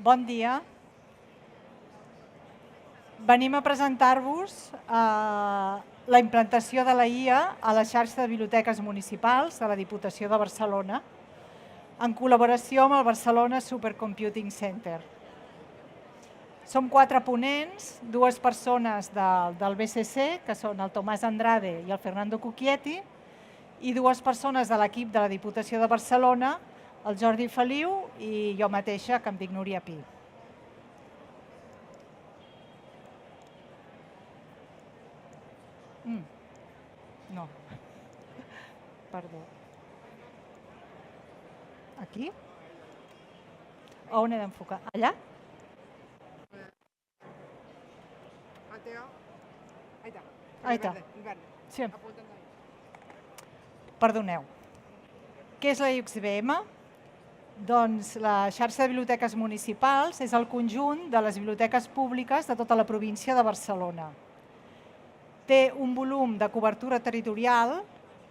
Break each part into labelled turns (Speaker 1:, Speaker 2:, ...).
Speaker 1: Bon dia. Venim a presentar-vos la implantació de la IA a la xarxa de biblioteques municipals de la Diputació de Barcelona, en col·laboració amb el Barcelona Supercomputing Center. Som 4 ponents, 2 persones del BCC, que són el Tomàs Andrade i el Fernando Cucchietti, i 2 persones de l'equip de la Diputació de Barcelona, el Jordi Feliu i jo mateixa, que em dic Núria Pi. No. Perdó. Aquí? On he d'enfocar? Allà?
Speaker 2: Mateo. Ahí está.
Speaker 1: Ahí está.
Speaker 2: El verde.
Speaker 1: Sí.
Speaker 2: Apuntando ahí.
Speaker 1: Perdoneu. Què és la IUXBM? Doncs la xarxa de biblioteques municipals és el conjunt de les biblioteques públiques de tota la província de Barcelona. Té un volum de cobertura territorial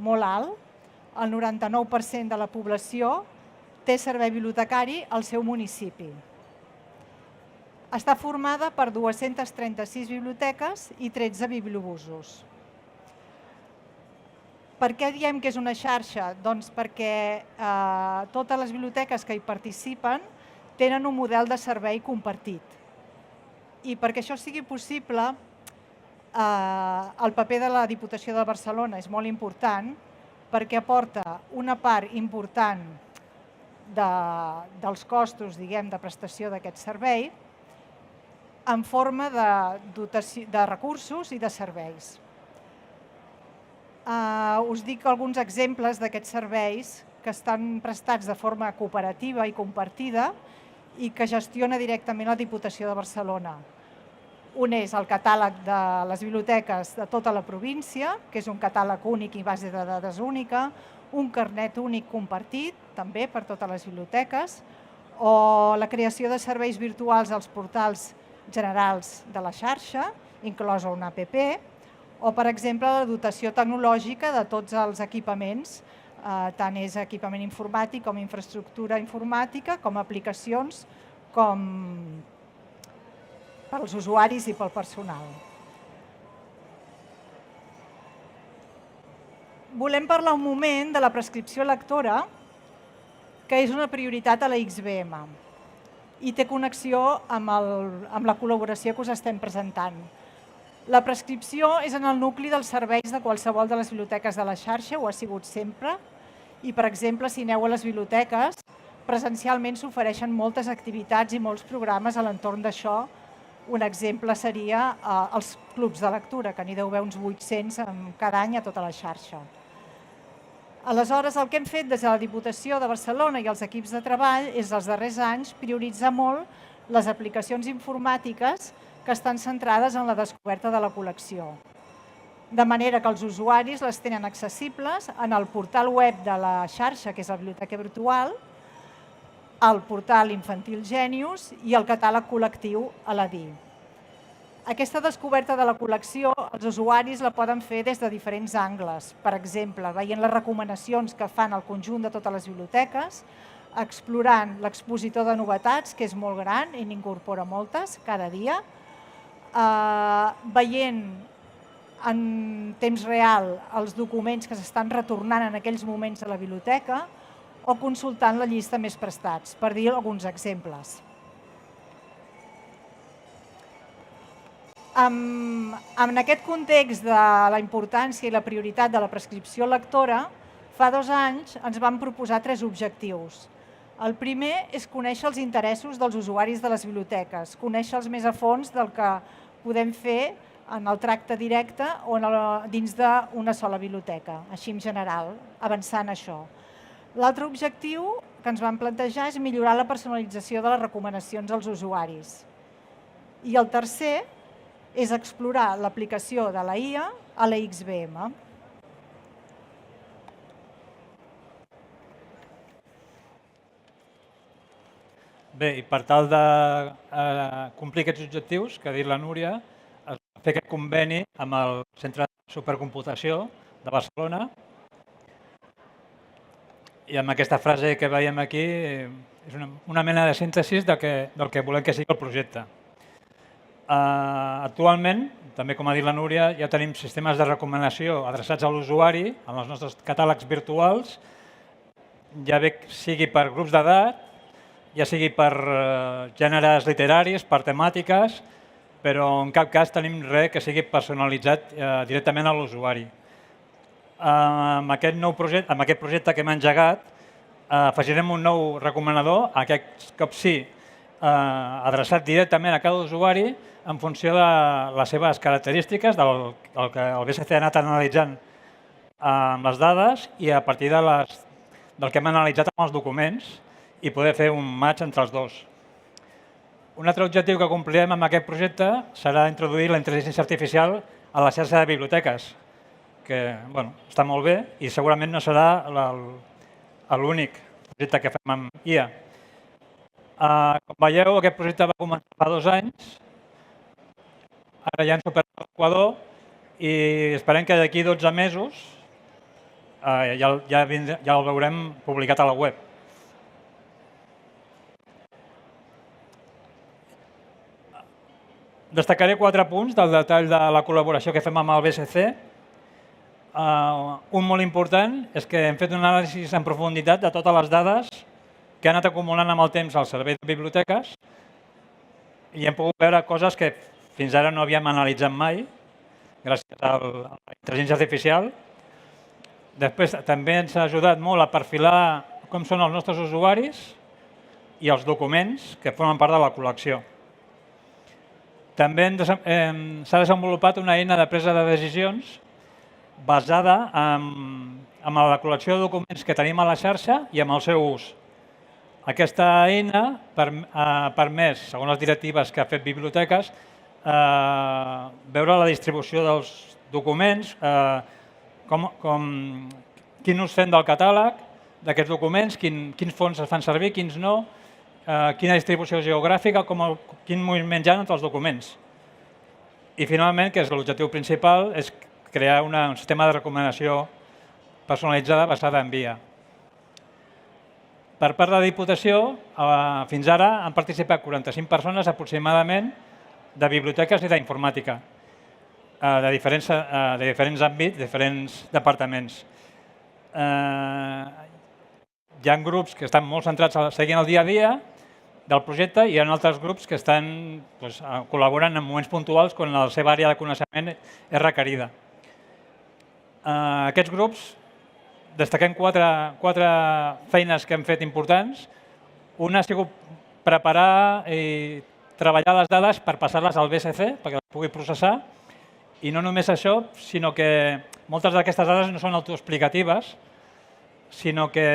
Speaker 1: molt alt, el 99% de la població té servei bibliotecari al seu municipi. Està formada per 236 biblioteques i 13 bibliobusos. Per què diem que és una xarxa? Doncs perquè totes les biblioteques que hi participen tenen un model de servei compartit. I perquè això sigui possible, el paper de la Diputació de Barcelona és molt important perquè aporta una part important dels costos, diguem, de prestació d'aquest servei en forma de recursos i de serveis. Us dic alguns exemples d'aquests serveis que estan prestats de forma cooperativa i compartida i que gestiona directament la Diputació de Barcelona. Un és el catàleg de les biblioteques de tota la província, que és un catàleg únic i base de dades única, un carnet únic compartit, també per totes les biblioteques, o la creació de serveis virtuals als portals generals de la xarxa, inclosa una app, o, per exemple, la dotació tecnològica de tots els equipaments, tant és equipament informàtic com infraestructura informàtica, com aplicacions, com pels usuaris i pel personal. Volem parlar un moment de la prescripció lectora, que és una prioritat a la IUXBM i té connexió amb la col·laboració que us estem presentant. La prescripció és en el nucli dels serveis de qualsevol de les biblioteques de la xarxa, ho ha sigut sempre, i, per exemple, si aneu a les biblioteques, presencialment s'ofereixen moltes activitats i molts programes a l'entorn d'això. Un exemple seria els clubs de lectura, que n'hi deu haver uns 800 cada any a tota la xarxa. Aleshores, el que hem fet des de la Diputació de Barcelona i els equips de treball és, els darrers anys, prioritzar molt les aplicacions informàtiques que estan centrades en la descoberta de la col·lecció. De manera que els usuaris les tenen accessibles en el portal web de la xarxa, que és la Biblioteca Virtual, el portal Infantil Genius i el catàleg col·lectiu Aladí. Aquesta descoberta de la col·lecció, els usuaris la poden fer des de diferents angles. Per exemple, veient les recomanacions que fan el conjunt de totes les biblioteques, explorant l'expositor de novetats, que és molt gran i n'incorpora moltes cada dia, veient en temps real els documents que s'estan retornant en aquells moments a la biblioteca o consultant la llista més prestats, per dir alguns exemples. En aquest context de la importància i la prioritat de la prescripció lectora, fa 2 anys ens vam proposar 3 objectius. El primer és conèixer els interessos dels usuaris de les biblioteques, conèixer-los més a fons del que podem fer en el tracte directe o dins d'una sola biblioteca, així en general, avançant això. L'altre objectiu que ens vam plantejar és millorar la personalització de les recomanacions als usuaris. I el tercer és explorar l'aplicació de la IA a la IUXBM.
Speaker 3: Bé, i per tal de complir aquests objectius, que ha dit la Núria, es va fer aquest conveni amb el Centre de Supercomputació de Barcelona I amb aquesta frase que veiem aquí és una mena de síntesi del que volem que sigui el projecte. Actualment, també com ha dit la Núria, ja tenim sistemes de recomanació adreçats a l'usuari en els nostres catàlegs virtuals, ja bé sigui per grups d'edat, ja sigui per gèneres literaris, per temàtiques, però en cap cas tenim res que sigui personalitzat directament a l'usuari. Amb aquest projecte que hem engegat, afegirem un nou recomanador, aquest cop sí, adreçat directament a cada usuari en funció de les seves característiques, del que el BSC ha anat analitzant amb les dades i a partir del que hem analitzat amb els documents i poder fer un match entre els dos. Un altre objectiu que complirem amb aquest projecte serà introduir la intel·ligència artificial a la xarxa de biblioteques, que està molt bé i segurament no serà l'únic projecte que fem amb IA. Com veieu, aquest projecte va començar fa 2 anys, ara ja hem superat l'Equador i esperem que d'aquí 12 mesos ja el veurem publicat a la web. Destacaré 4 punts del detall de la col·laboració que fem amb el BSC. Un molt important és que hem fet un anàlisi en profunditat de totes les dades que han anat acumulant amb el temps al servei de biblioteques i hem pogut veure coses que fins ara no havíem analitzat mai, gràcies a la intel·ligència artificial. Després també ens ha ajudat molt a perfilar com són els nostres usuaris i els documents que formen part de la col·lecció. També s'ha desenvolupat una eina de presa de decisions basada en la col·lecció de documents que tenim a la xarxa i amb el seu ús. Aquesta eina ha permès, segons les directives que ha fet biblioteques, veure la distribució dels documents, quin ús fem del catàleg d'aquests documents, quins fons es fan servir, quins no, quina distribució geogràfica, quin moviment hi ha entre els documents. I finalment, que és l'objectiu principal, és crear un sistema de recomanació personalitzada basada en IA. Per part de la Diputació, fins ara han participat 45 persones aproximadament de biblioteques i d'informàtica, de diferents àmbits, diferents departaments. Hi ha grups que estan molt centrats seguint el dia a dia del projecte i hi ha altres grups que col·laboren en moments puntuals quan la seva àrea de coneixement és requerida. Aquests grups, destaquem 4 feines que hem fet importants. Una ha sigut preparar i treballar les dades per passar-les al BSC perquè les pugui processar. I no només això, sinó que moltes d'aquestes dades no són autoexplicatives, sinó que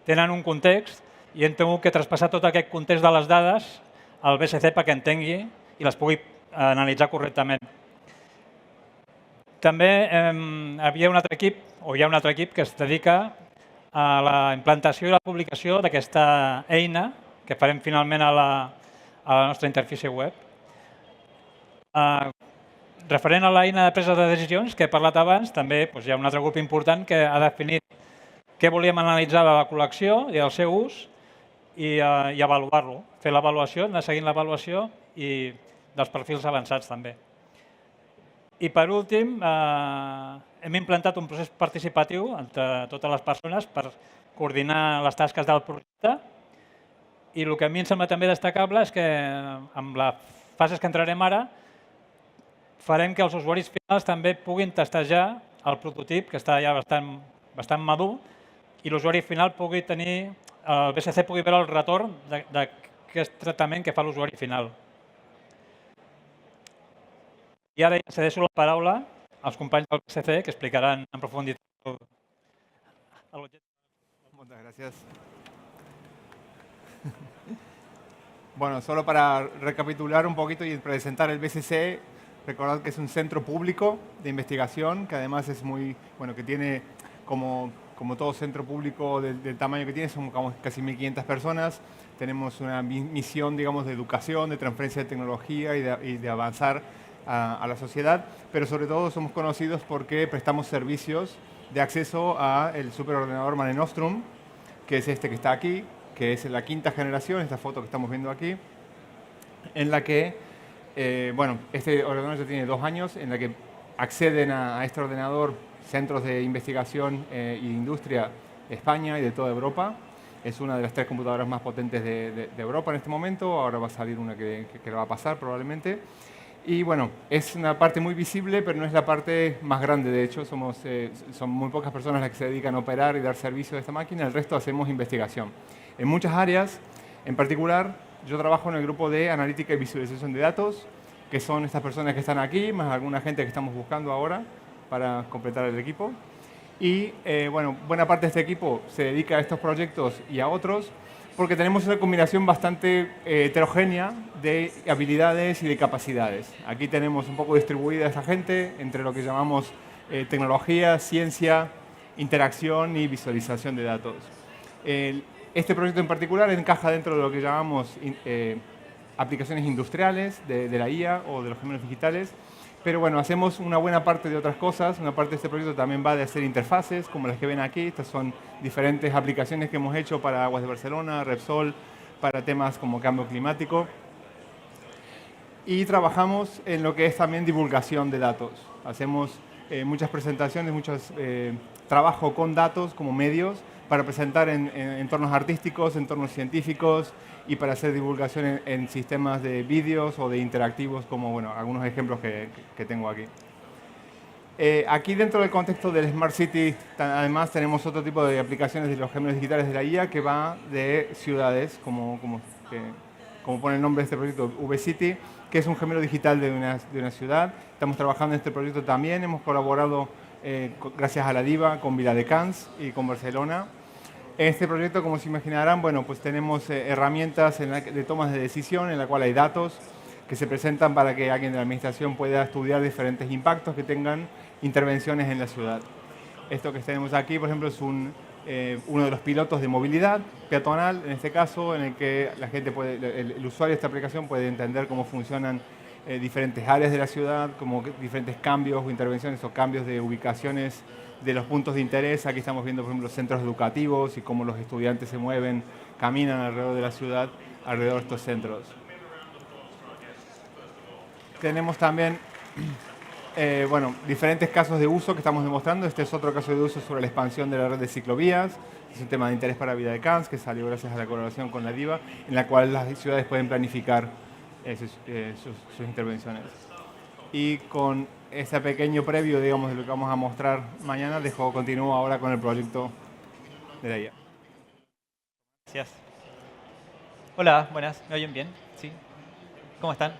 Speaker 3: tenen un context i hem tingut que traspassar tot aquest context de les dades al BSC perquè entengui i les pugui analitzar correctament. També hi ha un altre equip que es dedica a la implantació i la publicació d'aquesta eina que farem finalment a la nostra interfície web. Referent a l'eina de presa de decisions que he parlat abans, també hi ha un altre grup important que ha definit què volíem analitzar de la col·lecció i del seu ús i avaluar-lo, fer l'avaluació, anar seguint l'avaluació i dels perfils avançats també. I per últim, hem implantat un procés participatiu entre totes les persones per coordinar les tasques del projecte i el que a mi em sembla també destacable és que amb les fases que entrarem ara farem que els usuaris finals també puguin testejar el prototip que està ja bastant madur i l'usuari final pugui tenir, el BSC pugui veure el retorn d'aquest tractament que fa l'usuari final. I ara ja cedeixo la paraula als companys del BSC que explicaran en profunditat l'objecte.
Speaker 2: Muchas gracias. Bueno, solo para recapitular un poquito y presentar el BSC, recordad que es un centro público de investigación que además es muy, bueno, que tiene como todo centro público del tamaño que tiene, son casi 1.500 personas. Tenemos una misión, digamos, de educación, de transferencia de tecnología y de avanzar a la sociedad, pero sobre todo somos conocidos porque prestamos servicios de acceso al superordenador Mare Nostrum, que es este que está aquí, que es la quinta generación, esta foto que estamos viendo aquí, en la que, bueno, este ordenador ya tiene 2 años, en la que acceden a este ordenador centros de investigación e industria de España y de toda Europa. Es una de las 3 computadoras más potentes de Europa en este momento. Ahora va a salir una que la va a pasar probablemente. Y bueno, es una parte muy visible, pero no es la parte más grande. De hecho, son muy pocas personas las que se dedican a operar y dar servicio a esta máquina. El resto hacemos investigación. En muchas áreas, en particular, yo trabajo en el grupo de analítica y visualización de datos, que son estas personas que están aquí, más alguna gente que estamos buscando ahora para completar el equipo. Y bueno, buena parte de este equipo se dedica a estos proyectos y a otros, porque tenemos una combinación bastante heterogénea de habilidades y de capacidades. Aquí tenemos un poco distribuida esta gente entre lo que llamamos tecnología, ciencia, interacción y visualización de datos. Este proyecto en particular encaja dentro de lo que llamamos aplicaciones industriales de la IA o de los gemelos digitales, pero bueno, hacemos una buena parte de otras cosas. Una parte de este proyecto también va de hacer interfaces, como las que ven aquí. Estas son diferentes aplicaciones que hemos hecho para Aguas de Barcelona, Repsol, para temas como cambio climático. Y trabajamos en lo que es también divulgación de datos. Hacemos muchas presentaciones, muchos trabajo con datos como medios para presentar en entornos artísticos, entornos científicos y para hacer divulgación en sistemas de vídeos o de interactivos, como bueno, algunos ejemplos que tengo aquí. Aquí dentro del contexto del Smart City, además tenemos otro tipo de aplicaciones de los gemelos digitales de la IA que va de ciudades, como pone el nombre de este proyecto, V-City, que es un gemelo digital de una ciudad. Estamos trabajando en este proyecto también, hemos colaborado gracias a la DIVA con Viladecans y con Barcelona. En este proyecto, como se imaginarán, bueno, pues tenemos herramientas de tomas de decisión en la cual hay datos que se presentan para que alguien de la administración pueda estudiar diferentes impactos que tengan intervenciones en la ciudad. Esto que tenemos aquí, por ejemplo, es uno de los pilotos de movilidad peatonal, en este caso, en el que la gente el usuario de esta aplicación puede entender cómo funcionan diferentes áreas de la ciudad, como diferentes cambios o intervenciones o cambios de ubicaciones de los puntos de interés. Aquí estamos viendo, por ejemplo, los centros educativos y cómo los estudiantes se mueven, caminan alrededor de la ciudad, alrededor de estos centros. Tenemos también bueno, diferentes casos de uso que estamos demostrando. Este es otro caso de uso sobre la expansión de la red de ciclovías. Es un tema de interés para Viladecans, que salió gracias a la colaboración con la DIVA, en la cual las ciudades pueden planificar sus intervenciones. Y con este pequeño previo, digamos, de lo que vamos a mostrar mañana, continúo ahora con el proyecto de la IA.
Speaker 4: Gracias. Hola, buenas. ¿Me oyen bien? ¿Sí? ¿Cómo están?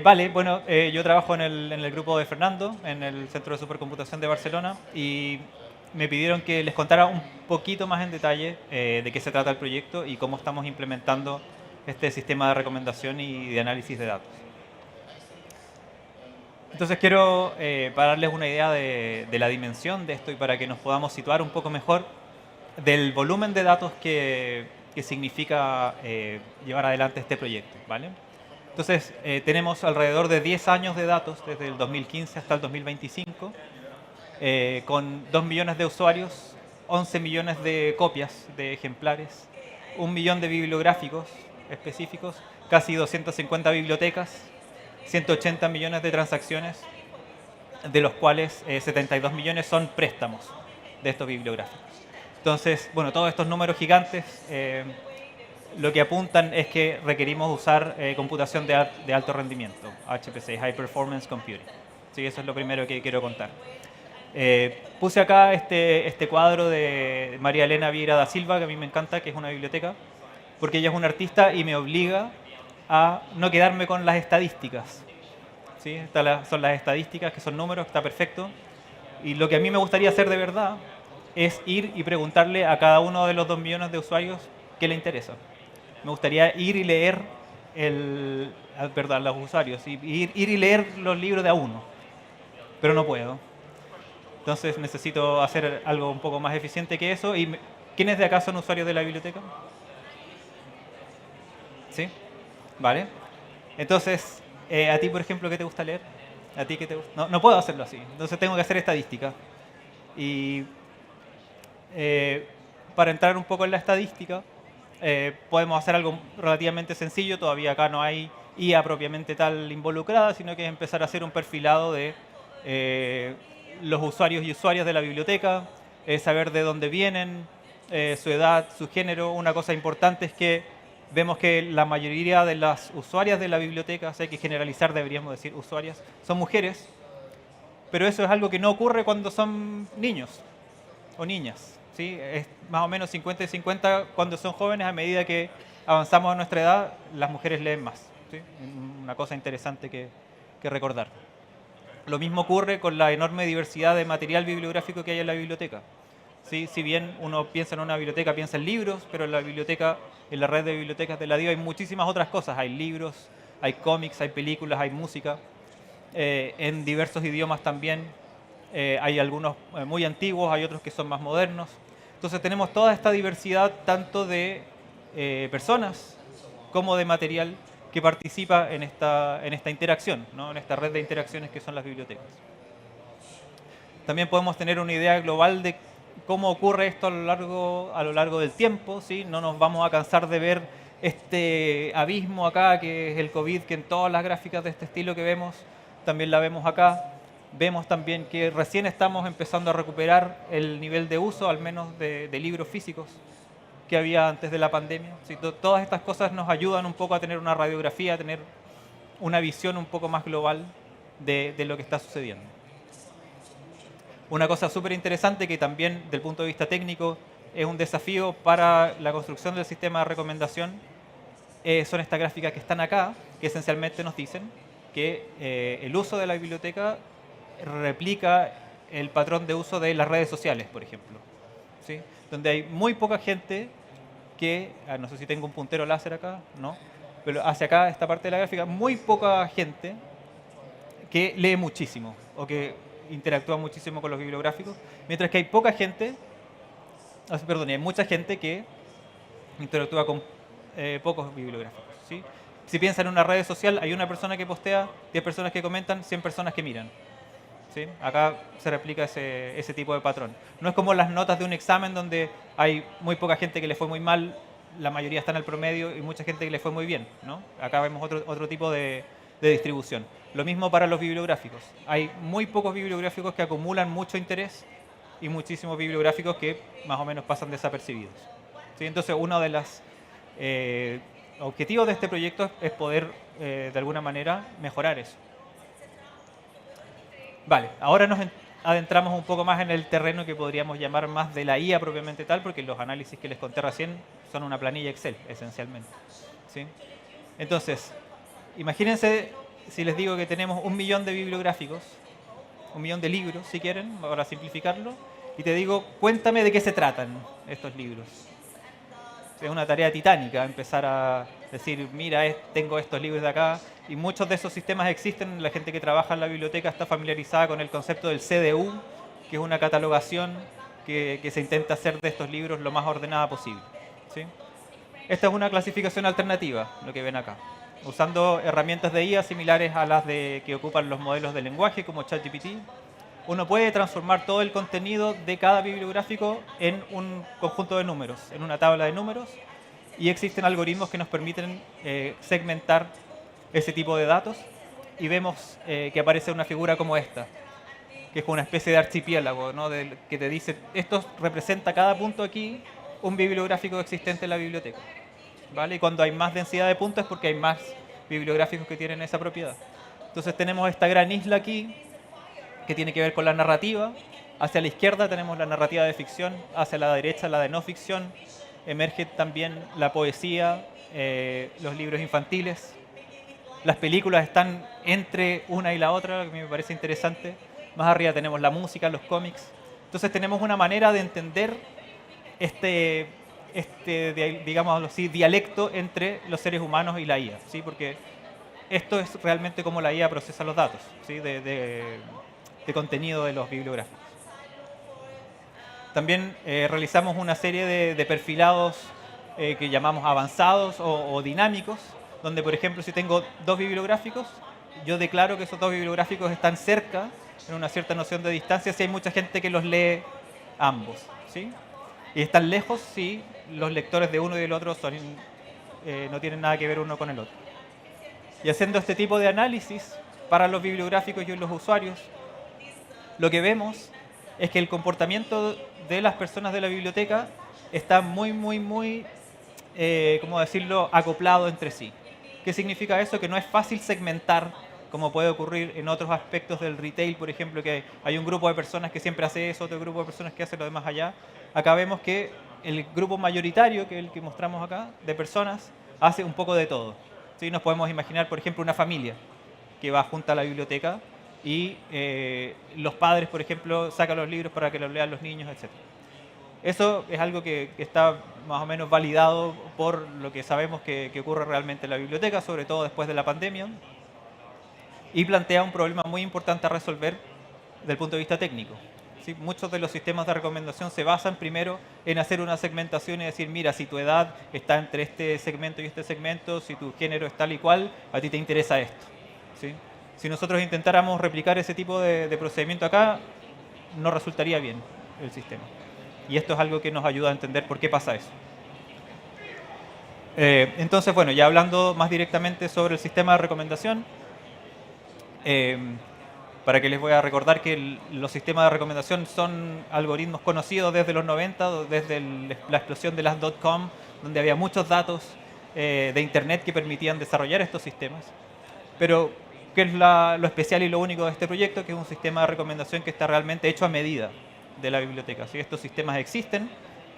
Speaker 4: Vale, bueno, yo trabajo en el grupo de Fernando, en el Centro de Supercomputación de Barcelona, y me pidieron que les contara un poquito más en detalle de qué se trata el proyecto y cómo estamos implementando este sistema de recomendación y de análisis de datos. Entonces quiero, para darles una idea de la dimensión de esto y para que nos podamos situar un poco mejor del volumen de datos que significa llevar adelante este proyecto, ¿vale? Entonces, tenemos alrededor de 10 años de datos, desde el 2015 hasta el 2025, con 2 millones de usuarios, 11 millones de copias de ejemplares, 1 millón de bibliográficos específicos, casi 250 bibliotecas, 180 millones de transacciones, de los cuales 72 millones son préstamos de estos bibliográficos. Entonces, bueno, todos estos números gigantes lo que apuntan es que requerimos usar computación de alto rendimiento, HPC, High Performance Computing. Sí, eso es lo primero que quiero contar. Puse acá este cuadro de María Elena Vieira da Silva, que a mí me encanta, que es una biblioteca, porque ella es una artista y me obliga a no quedarme con las estadísticas. ¿Sí? Estas son las estadísticas, que son números, está perfecto. Y lo que a mí me gustaría hacer de verdad es ir y preguntarle a cada uno de los 2 millones de usuarios qué le interesa. Me gustaría ir y leer a los usuarios, ir y leer los libros de a uno, pero no puedo. Entonces necesito hacer algo un poco más eficiente que eso. ¿Y quiénes de acá son usuarios de la biblioteca? ¿Sí? Vale. Entonces, a ti, por ejemplo, ¿qué te gusta leer? ¿A ti qué te gusta? No, no puedo hacerlo así, entonces tengo que hacer estadística. Y para entrar un poco en la estadística, podemos hacer algo relativamente sencillo. Todavía acá no hay IA propiamente tal involucrada, sino que es empezar a hacer un perfilado de los usuarios y usuarias de la biblioteca, saber de dónde vienen, su edad, su género. Una cosa importante es que vemos que la mayoría de las usuarias de la biblioteca, o sea, hay que generalizar, deberíamos decir usuarias, son mujeres, pero eso es algo que no ocurre cuando son niños o niñas, ¿sí? Es más o menos 50 y 50 cuando son jóvenes. A medida que avanzamos a nuestra edad, las mujeres leen más, ¿sí? Una cosa interesante que recordar. Lo mismo ocurre con la enorme diversidad de material bibliográfico que hay en la biblioteca. ¿Sí? Si bien uno piensa en una biblioteca, piensa en libros, pero en la biblioteca, en la red de bibliotecas de la DIO hay muchísimas otras cosas. Hay libros, hay cómics, hay películas, hay música, en diversos idiomas también. Hay algunos muy antiguos, hay otros que son más modernos. Entonces tenemos toda esta diversidad tanto de personas como de material que participa en esta interacción, ¿no? En esta red de interacciones que son las bibliotecas. También podemos tener una idea global de cómo ocurre esto a lo largo del tiempo, ¿sí? No nos vamos a cansar de ver este abismo acá, que es el COVID, que en todas las gráficas de este estilo que vemos, también la vemos acá. Vemos también que recién estamos empezando a recuperar el nivel de uso, al menos de libros físicos, que había antes de la pandemia. ¿Sí? Todas estas cosas nos ayudan un poco a tener una radiografía, a tener una visión un poco más global de lo que está sucediendo. Una cosa súper interesante que también, del punto de vista técnico, es un desafío para la construcción del sistema de recomendación, son estas gráficas que están acá, que esencialmente nos dicen que el uso de la biblioteca replica el patrón de uso de las redes sociales, por ejemplo, ¿sí? Donde hay muy poca gente que, no sé si tengo un puntero láser acá, no, pero hacia acá, esta parte de la gráfica, muy poca gente que lee muchísimo o que interactúa muchísimo con los bibliográficos, mientras que hay poca gente, perdón, hay mucha gente que interactúa con pocos bibliográficos, ¿sí? Si piensan en una red social, hay una persona que postea, 10 personas que comentan, 100 personas que miran. ¿Sí? Acá se replica ese tipo de patrón. No es como las notas de un examen donde hay muy poca gente que le fue muy mal, la mayoría está en el promedio y mucha gente que le fue muy bien, ¿no? Acá vemos otro tipo de distribución. Lo mismo para los bibliográficos. Hay muy pocos bibliográficos que acumulan mucho interés y muchísimos bibliográficos que más o menos pasan desapercibidos. ¿Sí? Entonces, uno de los objetivos de este proyecto es poder, de alguna manera, mejorar eso. Vale, ahora nos adentramos un poco más en el terreno que podríamos llamar más de la IA propiamente tal, porque los análisis que les conté recién son una planilla Excel, esencialmente. ¿Sí? Entonces, imagínense si les digo que tenemos 1 millón de bibliográficos, 1 millón de libros, si quieren, para simplificarlo, y te digo, cuéntame de qué se tratan estos libros. Es una tarea titánica empezar a decir, mira, tengo estos libros de acá, y muchos de esos sistemas existen. La gente que trabaja en la biblioteca está familiarizada con el concepto del CDU, que es una catalogación que se intenta hacer de estos libros lo más ordenada posible, ¿sí? Esta es una clasificación alternativa, lo que ven acá, usando herramientas de IA similares a las que ocupan los modelos de lenguaje como ChatGPT. Uno puede transformar todo el contenido de cada bibliográfico en un conjunto de números, en una tabla de números, y existen algoritmos que nos permiten segmentar ese tipo de datos, y vemos que aparece una figura como esta, que es como una especie de archipiélago, ¿no? Que te dice, esto representa cada punto aquí un bibliográfico existente en la biblioteca, ¿vale? Y cuando hay más densidad de puntos es porque hay más bibliográficos que tienen esa propiedad. Entonces tenemos esta gran isla aquí, que tiene que ver con la narrativa. Hacia la izquierda tenemos la narrativa de ficción, hacia la derecha la de no ficción. Emerge también la poesía, los libros infantiles. Las películas están entre una y la otra, lo que me parece interesante. Más arriba tenemos la música, los cómics. Entonces tenemos una manera de entender digamos así, dialecto entre los seres humanos y la IA, ¿sí? Porque esto es realmente como la IA procesa los datos, ¿sí? de contenido de los bibliográficos. También realizamos una serie de perfilados que llamamos avanzados o dinámicos, donde, por ejemplo, si tengo 2 bibliográficos, yo declaro que esos dos bibliográficos están cerca, en una cierta noción de distancia, si hay mucha gente que los lee ambos, ¿sí? Y están lejos si los lectores de uno y del otro no tienen nada que ver uno con el otro. Y haciendo este tipo de análisis para los bibliográficos y los usuarios, lo que vemos es que el comportamiento de las personas de la biblioteca está muy, ¿cómo decirlo?, acoplado entre sí. ¿Qué significa eso? Que no es fácil segmentar, como puede ocurrir en otros aspectos del retail, por ejemplo, que hay un grupo de personas que siempre hace eso, otro grupo de personas que hace lo demás allá. Acá vemos que el grupo mayoritario, que es el que mostramos acá, de personas, hace un poco de todo, ¿sí? Nos podemos imaginar, por ejemplo, una familia que va junta a la biblioteca y los padres, por ejemplo, sacan los libros para que los lean los niños, etc. Eso es algo que está más o menos validado por lo que sabemos que ocurre realmente en la biblioteca, sobre todo después de la pandemia, y plantea un problema muy importante a resolver desde el punto de vista técnico. ¿Sí? Muchos de los sistemas de recomendación se basan primero en hacer una segmentación y decir, mira, si tu edad está entre este segmento y este segmento, si tu género es tal y cual, a ti te interesa esto. ¿Sí? Si nosotros intentáramos replicar ese tipo de procedimiento acá, no resultaría bien el sistema. Y esto es algo que nos ayuda a entender por qué pasa eso. Entonces, bueno, ya hablando más directamente sobre el sistema de recomendación, para que les voy a recordar que los sistemas de recomendación son algoritmos conocidos desde los 90, desde la explosión de las .com, donde había muchos datos de Internet que permitían desarrollar estos sistemas. Pero, ¿qué es lo especial y lo único de este proyecto? Que es un sistema de recomendación que está realmente hecho a medida de la biblioteca. ¿Sí? Estos sistemas existen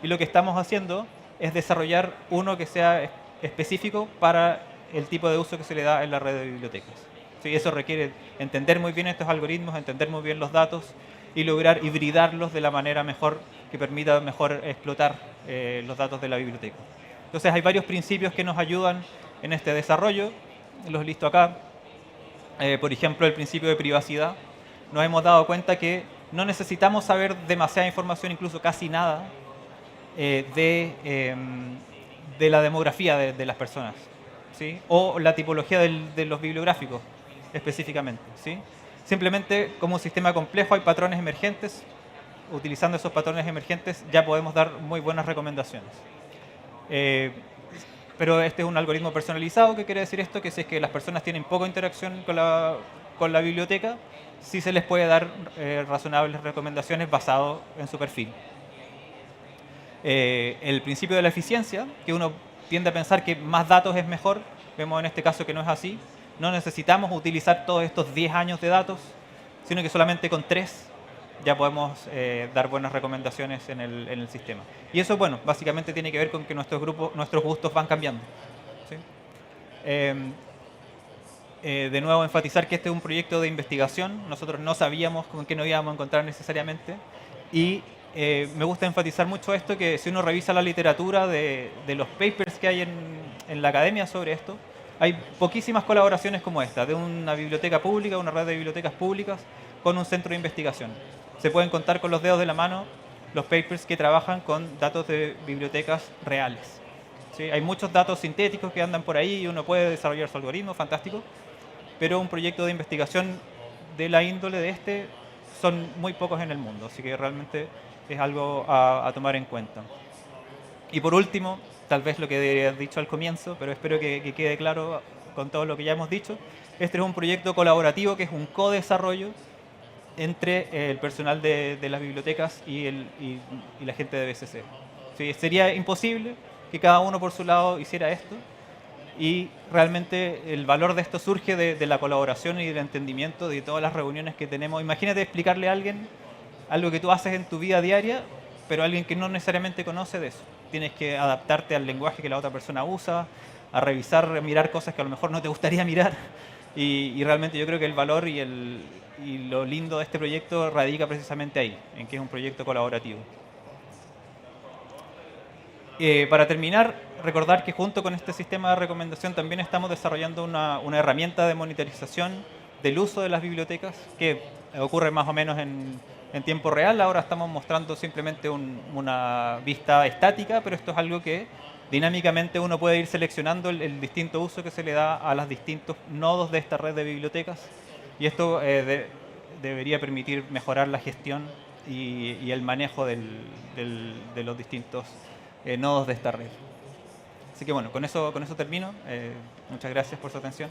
Speaker 4: y lo que estamos haciendo es desarrollar uno que sea específico para el tipo de uso que se le da en la red de bibliotecas. ¿Sí? Eso requiere entender muy bien estos algoritmos, entender muy bien los datos y lograr hibridarlos de la manera mejor que permita mejor explotar los datos de la biblioteca. Entonces hay varios principios que nos ayudan en este desarrollo, los listo acá. Por ejemplo, el principio de privacidad. Nos hemos dado cuenta que no necesitamos saber demasiada información, incluso casi nada, de la demografía de las personas, ¿sí? O la tipología de los bibliográficos específicamente, ¿sí? Simplemente, como un sistema complejo, hay patrones emergentes. Utilizando esos patrones emergentes ya podemos dar muy buenas recomendaciones. Pero este es un algoritmo personalizado. ¿Qué quiere decir esto? Que si es que las personas tienen poca interacción con la biblioteca, sí se les puede dar razonables recomendaciones basado en su perfil. El principio de la eficiencia, que uno tiende a pensar que más datos es mejor, vemos en este caso que no es así. No necesitamos utilizar todos estos 10 años de datos, sino que solamente con 3 ya podemos dar buenas recomendaciones en el sistema. Y eso, bueno, básicamente tiene que ver con que nuestros gustos van cambiando, ¿sí? De nuevo, enfatizar que este es un proyecto de investigación. Nosotros no sabíamos con qué nos íbamos a encontrar necesariamente. Y me gusta enfatizar mucho esto, que si uno revisa la literatura de los papers que hay en la academia sobre esto, hay poquísimas colaboraciones como esta, de una biblioteca pública, una red de bibliotecas públicas, con un centro de investigación. Se pueden contar con los dedos de la mano los papers que trabajan con datos de bibliotecas reales. ¿Sí? Hay muchos datos sintéticos que andan por ahí y uno puede desarrollar su algoritmo, fantástico, pero un proyecto de investigación de la índole de este son muy pocos en el mundo, así que realmente es algo a tomar en cuenta. Y por último, tal vez lo que debería haber dicho al comienzo, pero espero que quede claro con todo lo que ya hemos dicho, este es un proyecto colaborativo que es un co-desarrollo entre el personal de las bibliotecas y la gente de BCC. ¿Sí? Sería imposible que cada uno por su lado hiciera esto, y realmente el valor de esto surge de la colaboración y del entendimiento de todas las reuniones que tenemos. Imagínate explicarle a alguien algo que tú haces en tu vida diaria, pero alguien que no necesariamente conoce de eso. Tienes que adaptarte al lenguaje que la otra persona usa, a revisar, a mirar cosas que a lo mejor no te gustaría mirar. Y realmente yo creo que el valor y lo lindo de este proyecto radica precisamente ahí, en que es un proyecto colaborativo. Para terminar, recordar que junto con este sistema de recomendación también estamos desarrollando una herramienta de monitorización del uso de las bibliotecas que ocurre más o menos en tiempo real. Ahora estamos mostrando simplemente una vista estática, pero esto es algo que dinámicamente uno puede ir seleccionando el distinto uso que se le da a los distintos nodos de esta red de bibliotecas, y esto debería permitir mejorar la gestión y el manejo de los distintos nodos de esta red. Así que bueno, con eso termino. Muchas gracias por su atención.